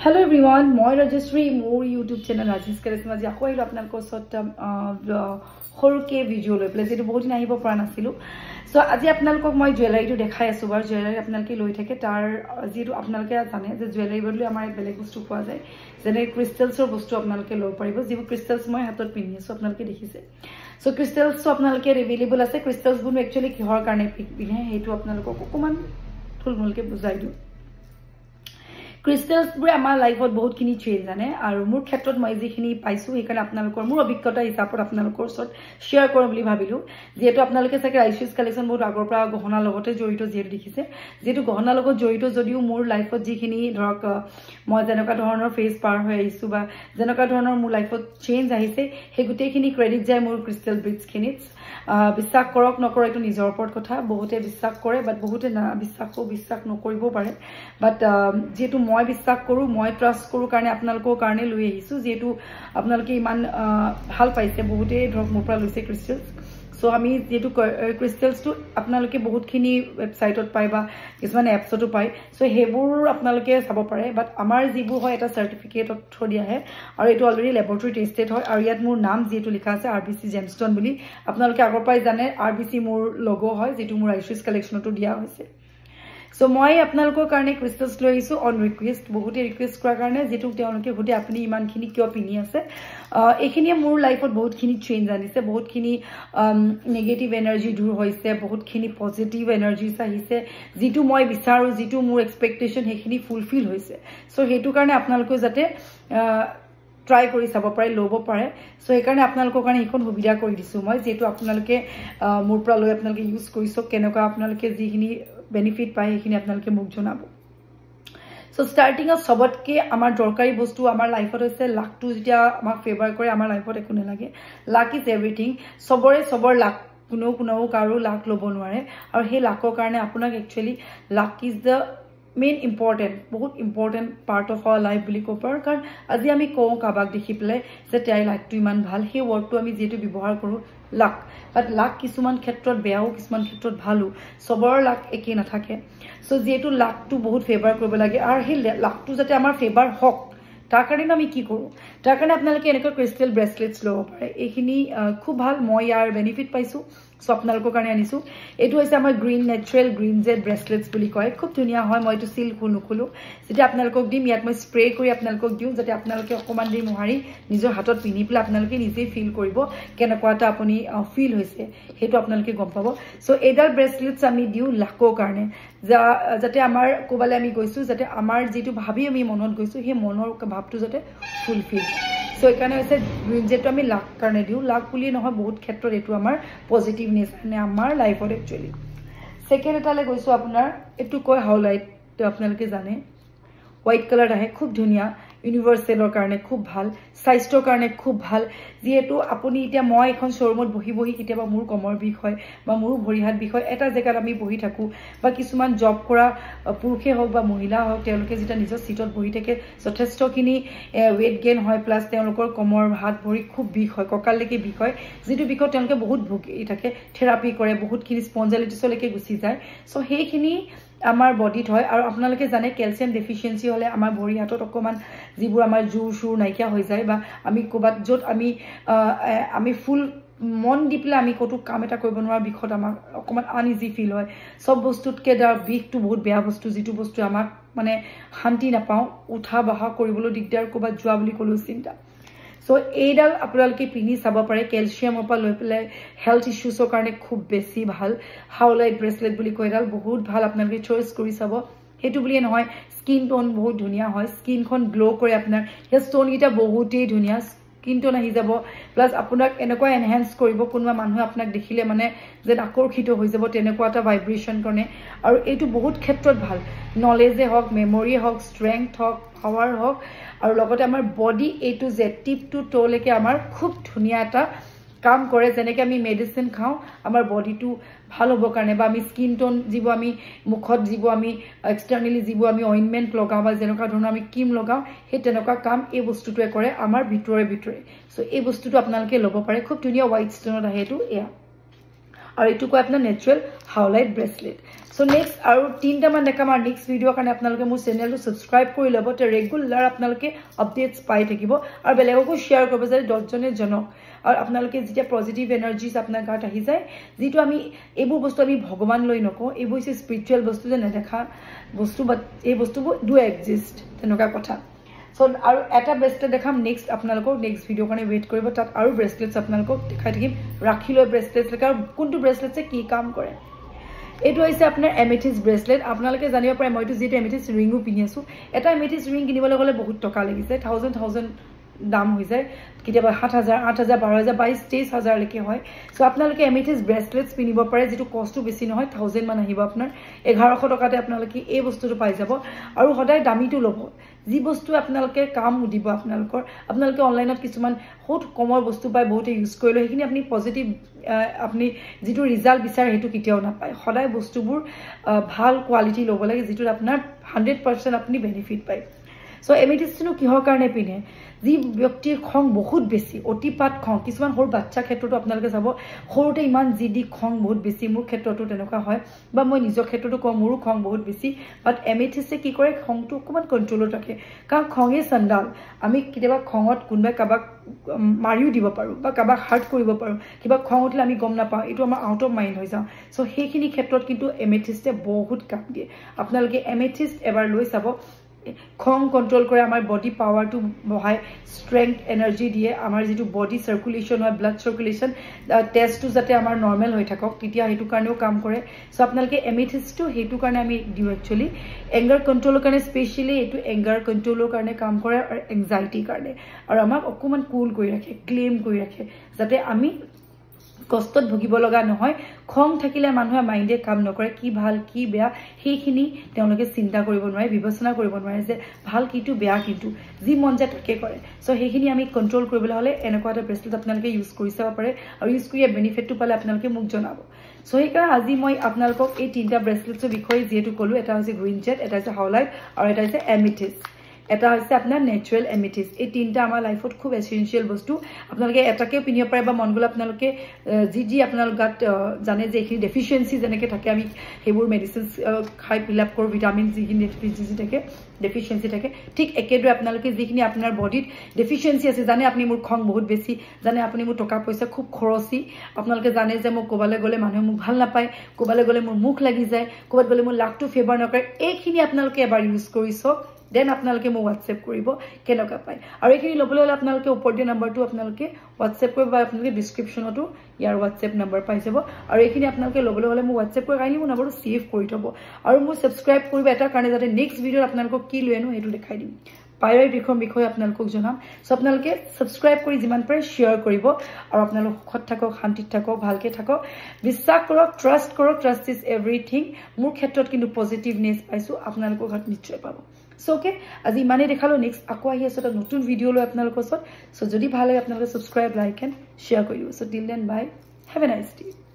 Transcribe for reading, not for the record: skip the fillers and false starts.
Hello everyone, মই Rajeshri, মোৰ YouTube channel Rajesh Karisma ji আকৌ আহিলো আপোনালোকৰ ওচৰত সৰুকে ভিডিও লৈ পেলাই যেটো বহুত দিন আহিব পৰা নাছিলো সো আজি আপোনালোকক মই জুৱেলাৰীটো দেখাই আছো বাৰ জুৱেলাৰী আপোনালোকে লৈ থাকে তাৰ যেটো আপোনালোকে জানে যে জুৱেলাৰী বদলি আমাৰ বেলেগ বস্তু পোৱা যায় যেনে ক্ৰিষ্টেলছৰ বস্তু আপোনালোকে লৈ পাৰিব যেবোৰ ক্ৰিষ্টেলছ মই হাতত পিন্ধি আছো আপোনালোকে দেখিছে সো ক্ৰিষ্টেলছ আপোনালোকে এভেইলেবল আছে ক্ৰিষ্টেলছ বুন একচুয়ালি কিহৰ কাৰণে পিন্ধে হেতু আপোনালোকক অকমান থুলমুলকে বুজাই দিও Crystals bure amar life ot bahut khini change jane aru mur khetrot moi jekhini paisu ekane apnalokor mur obhiggota hisapot apnalokor sot share korom boli bhabilu jehetu apnaloke sake Rice's collection bahut agor pra gohona logote jorito jehetu dikhise jehetu gohona logot jorito jodiu mur life ot jekhini dhorok moi janoka dhoroner face par hoy aisu ba janoka dhoroner mur life ot change ahise he gute khini credit jay mur crystal beads khinit বিশ্বাস কৰক নকৰ এটো নিজৰ ওপৰত কথা বহুতে বিশ্বাস কৰে বাট বহুতে না বিশ্বাস নকৰিব পাৰে বাট যেটো মই বিশ্বাস কৰো মই ট্ৰাষ্ট কৰো কাৰণে আপোনালোকৰ কাৰণে লৈ আহিছো যেটো আপোনালোকে ইমান ভাল পাইছে বহুতে ধৰক মোৰ পৰা লৈছে ক্ৰিষ্টেলছ সো আমি যেটো ক্ৰিষ্টেলছ টু আপোনালোকে বহুতখিনি ওয়েবসাইটত পাই বা কিছুমান এপছতো পাই সো হেবোৰ আপোনালোকে চাব পাৰে বাট আমাৰ যিবু হয় এটা সাৰ্টিফিকেটত থদিয়া হে আৰু এটো অলৰেডি ল্যাবৰেটৰী টেস্টেড হয় আৰু ইয়াত মোৰ নাম যেটো লিখা আছে RBC জেমষ্টন বুলি আপোনালোকে আগৰ পাই জানে RBC মোৰ লোগো হয় যেটো মোৰ Rice's collectionতো দিয়া হৈছে So মই আপোনালোকৰ কাৰণে ক্ৰিষ্টেলছ লৈ আহিছো অন ৰিকুৱেষ্ট বহুতে ৰিকুৱেষ্ট কৰাৰ কাৰণে যেটো তেওঁলোকে হতে আপুনি ইমানখিনি কিয় পিনি আছে এখিনিয়ে মোৰ লাইফত বহুতখিনি চেঞ্জ আনিছে বহুতখিনি নেগেটিভ এনাৰ্জি দূৰ হৈছে বহুতখিনি পজিটিভ এনাৰ্জিছ আহিছে যেটো মই বিচাৰো যেটো মোৰ এক্সপেক্টেশন হেখিনি ফুলফিল হৈছে সো হেতু কাৰণে আপোনালোকে যাতে ট্ৰাই কৰি চাব পাৰে লব পাৰে সো এই কাৰণে আপোনালোকৰ কাৰণে এখন সুবিধা কৰি দিছো মই যেটো আপোনালোকে মোৰ পৰা লৈ আপোনালোকে ইউজ কৰিছো কেনেকা আপোনালোকে যিখিনি বেনিফিট পায় হেখিনি আপোনালোকে মোক জনাব সো স্টার্টিং অফ সবতকে আমাৰ দৰকাৰী বস্তু আমাৰ লাইফত হৈছে লাকটো যেতিয়া আমাক ফেভাৰ কৰে আমাৰ লাইফত একো নালাগে লাক ইজ এভৰিথিং সবৰ লাক কোনো কাৰো লাক লব নোৱাৰে আৰু হে লাকৰ কাৰণে আপোনাক actually luck is the main important বহুত important part of our life বুলি কপাৰ কাৰণ আজি আমি কওঁ কাবাক দেখি পেলে যে তাই লাকটো ইমান ভাল হে ওয়াৰ্ডটো আমি যেটো ব্যৱহাৰ কৰো লাক বাট লাক কিছুমান ক্ষেত্ৰত বেয়াও কিছুমান ক্ষেত্ৰত ভালো সবৰ লাক একে নাথাকে সো যেটো লাকটো বহুত ফেভাৰ কৰিব লাগে আৰু হে লাকটো যাতে আমাৰ ফেভাৰ হক তাৰ কাৰণে আমি কি কৰো তাৰ কাৰণে আপোনালোকে এনেকা ক্ৰিষ্টেল ব্ৰেসলেটস লব পাৰে এইখিনি খুব ভাল মই ইয়াৰ বেনিফিট পাইছো সো আপোনালোকৰ কাৰণে আনিছো এটো হৈছে আমাৰ গ্ৰীন নেচাৰেল গ্ৰীন জেড ব্ৰেসলেটস বুলি কয় খুব ধুনিয়া হয় মই এটো সিল খুলো যেটা আপোনালোকক দিম ইয়াত মই স্প্ৰে কৰি আপোনালোকক দিও যাতে আপোনালোকে অকমান দি মোহাৰি নিজৰ হাতত পিনি পেলা আপোনালোকে নিজে ফিল কৰিব কেনেকুৱাটা আপুনি ফিল হৈছে হেতু আপোনালোকে গম পাব সো এডাল ব্ৰেসলেটস আমি দিও লাকৰ কাৰণে যাতে আমাৰ কোবালে আমি গৈছো যাতে আমাৰ যেটো ভাবি আমি মনত গৈছো হে মনৰ ভাবটো যাতে ফুলফিল সো এখানে হৈছে যেটো আমি লাক কাৰণে দিও লাক বুলি নহয় বহুত ক্ষেত্ৰত এটো আমাৰ পজিটিভনেস মানে আমাৰ লাইফত একচুয়ালি সেকেন্ড এটালে গৈছো আপোনাৰ এটো কয় হাউলাইট তো আপোনালোকে জানে হোয়াইট কালাৰ আহে খুব ধুনিয়া ইউনিভাৰ্সালৰ কাৰণে খুব ভাল সাইজৰ কাৰণে খুব ভাল যেহেতু আপুনি এতিয়া মই এখন শোৰুমত বহি কিটাবা মোৰ কমৰ বিষ হয় বা মোৰ ভৰি হাত বিষ হয় এটা জায়গাত আমি বহি থাকো বা কিছুমান জব কৰা পুৰুষে হওক বা মহিলা হওক তেওঁলোকে যেটা নিজৰ সিটত বহি থাকে যথেষ্টখিনি ওয়েট গেইন হয় প্লাস তেওঁলোকৰ কমৰ হাত ভৰি খুব বিষ হয় ককাললৈকে বিষ হয় যেটো বিষ তেওঁলোকে বহুত ভুগি থাকে থেৰাপি কৰে বহুতখিনি স্পঞ্জাইটিছলৈকে গুচি যায় সো হেখিনি আমাৰ বডিত হয় আৰু আপোনালোকে জানে ক্যালসিয়াম ডেফিসিয়েন্সি হলে আমাৰ ভৰি হাতত অকমান যিবোৰ আমাৰ জোৰ সুৰ নাইকিয়া হৈ যায় বা আমি কোবাত যত আমি ফুল মন দি পেলে আমি কত কাম এটা কৰিব নোৱাৰা বিখত আমাক অকমান আনইজি ফিল হয় সব বস্তুতকে দা বিখটো বহুত বেয়া বস্তু যেটো বস্তু আমাক মানে শান্তি নাপাও উঠা বাহা কৰিবলৈ দিগদাৰ কোবাত যোৱা বুলি কলো চিন্তা সো এইডাল আপোনালোকে পিনি চাব পাৰে ক্যালসিয়ামৰ পৰা লৈ পেলে হেলথ ইস্যুছৰ কাৰণে খুব বেছি ভাল হাউলাইট ব্ৰেসলেট বুলি কয়ডাল বহুত ভাল আপোনালোকে চয়েস কৰি চাব হেতু বুলি নহয় স্কিন টোন বহুত ধুনিয়া হয় স্কিনখন গ্লো কৰে আপোনাৰ হে টোন গিটা বহুতেই ধুনিয়া স্কিন টোন আহি যাব প্লাস আপোনাক এনেকুৱা এনহান্স কৰিব কোনবা মানুহ আপোনাক দেখিলে মানে যে আকৰ্ষিত হৈ যাব তেনেকুৱা এটা ভাইব্ৰেচন কাৰণে আৰু এটো বহুত ক্ষেত্ৰত ভাল নলেজে হওক মেমৰি হওক ষ্ট্ৰেংথ হওক পাৱাৰ হওক আৰু লগতে আমাৰ body A to Z tip two টো লৈকে আমাৰ খুব ধুনিয়া এটা কাম কৰে যেনেকৈ আমি মেডিসিন খাও আমাৰ বডিটো ভাল হ'ব কাৰণে বা আমি স্কিন টোন যিব আমি মুখত যিব আমি এক্সটাৰ্নালি যিব আমি অইনমেন্ট লগাও বা যেনেকুৱা ধৰণৰ আমি ক্ৰীম লগাও হে তেনেকুৱা কাম এই বস্তুটোৱে কৰে আমাৰ ভিতৰে সো এই বস্তুটো আপোনালোকে লব পাৰে খুব ধুনিয়া হোৱাইট ষ্টোনত আহে এটো এয়া আৰু এইটো কয় আপোনাৰ নেচাৰেল হাউলাইট ব্ৰেচলেট সো নেক্সট আৰু তিনটা মান দেখাম আৰু নেক্সট ভিডিঅ' কাৰণে আপোনালোকে মোৰ চেনেলটো সাবস্ক্ৰাইব কৰি ল'ব তে ৰেগুলাৰ আপোনালোকে আপডেটছ পাই থাকিব আৰু বেলেগকো শ্বেয়াৰ কৰিব যাতে 10 জনে জনক আৰু আপোনালোকে যেতিয়া পজিটিভ এনাৰ্জিজ আপোনাৰ গাত আহি যায় যেটো আমি এইবোৰ বস্তু আমি ভগৱান লৈ নকওঁ এইবোৰ হৈছে স্পিৰিচুৱেল বস্তু যে নেদেখা বস্তু বাট এই বস্তুবোৰ ডু এক্সিষ্ট তেনেকুৱা কথা সো আৰু এটা ব্ৰেচলেট দেখাম নেক্সট আপোনালোকক নেক্সট ভিডিঅ' কাৰণে ৱেইট কৰিব তাত আৰু ব্ৰেচলেটছ আপোনালোকক দেখাই থাকিম ৰাখি লৈ ব্ৰেচলেটছ আৰু কোনটো ব্ৰেচলেটছে কি কাম কৰে এইটো হৈছে আপোনাৰ এমেথিষ্ট ব্ৰেচলেট আপোনালোকে জানিব পাৰে মইতো যেটো এমেথিষ্ট ৰিংও পিন্ধি আছো এটা এমেথিষ্ট ৰিং কিনিবলৈ গলে বহুত টকা লাগিছে 1000 দাম হৈ যায় কিতিয়াবা 7000 8000 12000 22 23000 লৈকে হয় সো আপোনালোকে এমেথিষ্ট ব্ৰেচলেটছ পিনিব পাৰে যেটো কষ্টটো বেছি নহয় 1000 মান আহিব আপোনাৰ 1100 টকাতে আপোনালোকে এই বস্তুটো পাই যাব আৰু সদায় দামীটো ল'ব যি বস্তু আপোনালোকে কাম দিব আপোনালোকে অনলাইনত কিছুমান বহুত কমৰ বস্তু পাই বহুতে ইউজ কৰিলে সেইখিনি আপুনি পজিটিভ আপুনি যেটো ৰিজাল্ট বিচাৰে হেতু কিতিয়াও নাপায় সদায় বস্তুবোৰ ভাল কোৱালিটি ল'ব লাগে যেটো আপোনাৰ 100% আপুনি বেনিফিট পায় সো এমেথিষ্টনো কিহৰ কাৰণে পিনে যি ব্যক্তিৰ খং বহুত বেছি অতিপাত খং কিছুমান সৰু বাচ্চা ক্ষেত্ৰটো আপোনালোকে যাব সৰুতে ইমান জিদি খং বহুত বেছি মোৰ ক্ষেত্ৰটো তেনেকুৱা হয় বা মই নিজৰ ক্ষেত্ৰটো কম মোৰো খং বহুত বেছি বাট এমেথিষ্টে কি কৰে খংটো অকমান কন্ট্ৰলত ৰাখে কাৰণ খঙে সন্দাল আমি কিবা খঙত কোনবা কাবাক মাৰিও দিব পাৰো বা কাবাক হাৰ্ট কৰিব পাৰো কিবা খং উঠিলে আমি গম নাপাওঁ এটো আমাৰ আউট অফ মাইন্ড হৈ যাও সো সেইখিনি ক্ষেত্ৰত কিন্তু এমেথিষ্টে বহুত কাম দিয়ে আপোনালোকে এমেথিষ্ট এবাৰ লৈ চাব খং কন্ট্ৰোল কৰে আমাৰ বডি পাৱাৰটো বহাই স্ট্ৰেংথ এনাৰ্জি দিয়ে আমাৰ যেটো বডি সাৰ্কুলেশন হয় ব্লাড সাৰ্কুলেশন টেষ্টটো যাতে আমাৰ নৰমাল হৈ থাকক তেতিয়া হেতু কাৰণেও কাম কৰে সো আপোনালোকে এমেথিষ্টটো হেতু কাৰণে আমি দিও একচুয়ালি এংগাৰ কন্ট্ৰোলৰ কাৰণে স্পেশালি এটো এংগাৰ কন্ট্ৰোলৰ কাৰণে কাম কৰে আৰু এংজাইটি কাৰণে আৰু আমাক অকমান কুল কৰি ৰাখে ক্লেম কৰি ৰাখে যাতে আমি কষ্টত ভুগিব লগা নহয় খং থাকিলে মানুহে মাইন্ডে কাম নকৰে কি ভাল কি বেয়া সেইখিনি তেওঁলোকে চিন্তা কৰিব নোৱাৰে বিবেচনা কৰিব নোৱাৰে যে ভাল কিটো বেয়া কিটো যি মন যায় তাকে কৰে সো সেইখিনি আমি কন্ট্ৰোল কৰিবলৈ হলে এনেকুৱা এটা ব্ৰেচলেট আপোনালোকে ইউজ কৰি চাব পাৰে আৰু ইউজ কৰি বেনিফিটটো পালে আপোনালোকে মোক জনাব সো সেইকাৰণে আজি মই আপোনালোকক এই তিনটা ব্ৰেচলেটৰ বিষয়ে যেটো কলো এটা হৈছে গ্ৰীণ জেট এটা হৈছে হাউলাইট আৰু এটা হৈছে এমেথিষ্ট এটা হৈছে আপোনাৰ নেচাৰেল এমেথিষ্ট এই তিনটা আমাৰ লাইফত খুব এসেনশিয়াল বস্তু আপোনালোকে এটাকে পিনিব পাৰে বা মন গলে আপোনালোকে জি আপোনালোক গাত জানে যে এই ডেফিচিয়েন্সি যেনেকে থাকে আমি হেবোৰ মেডিসিনস খাই ফিল আপ কৰো ভিটামিন যিখিনি ডেফিচিয়েন্সি থাকে ঠিক একেদৰে আপোনালোকে যিখিনি আপোনাৰ বডিত ডেফিচিয়েন্সি আছে জানে আপুনি মোৰ খং বহুত বেছি জানে আপুনি মোৰ টকা পইচা খুব খৰচি আপোনালোকে জানে যে মোক কোবালে গলে মানুহে মোক ভাল নাপায় কোবালে গলে মোৰ মুখ লাগি যায় কোবাত গলে মোৰ লাকটো ফেভাৰ নকৰে এইখিনি আপোনালোকে এবাৰ ইউজ কৰিছো দেন আপোনালোকে মোক WhatsApp কৰিব কেনকা পায় আৰু এইখিনি লবলৈ হলে আপোনালোকে ওপৰ দিয়া নম্বৰটো আপোনালোকে WhatsApp কৰিব বা আপোনালোকে ডেসক্ৰিপচনটো ইয়াৰ WhatsApp নম্বৰ পাই যাব আৰু এইখিনি আপোনালোকে লবলৈ হলে মোক WhatsApp কৰি কাইলি মোৰ নম্বৰটো সেভ কৰি থব আৰু মোক সাবস্ক্ৰাইব কৰিব এটা কাৰণে যাতে নেক্সট ভিডিঅ আপোনালোকক কি লৈ আনো হেতু দেখাই দিম পাইৰাই বিষয় আপোনালোকক জনাম সো আপোনালোকে সাবস্ক্ৰাইব কৰি যিমান পাৰে শেয়াৰ কৰিব আৰু আপোনালোক সুখত থাকক শান্তিত থাকক ভালকে থাকক বিশ্বাস কৰক ট্ৰাষ্ট ইজ এভৰিথিং মোৰ ক্ষেত্ৰত কিন্তু পজিটিভনেস পাইছো আপোনালোকৰ ঘৰত নিশ্চয় পাব সো ওকে আজি মানে দেখালো নেক্সট আকো আহি আছে এটা নতুন ভিডিঅ লৈ আপোনালোকৰ ওচৰত সো যদি ভাল লাগে আপোনালোকে সাবস্ক্ৰাইব লাইক এণ্ড শেয়াৰ কৰি দিব so till then bye have a nice day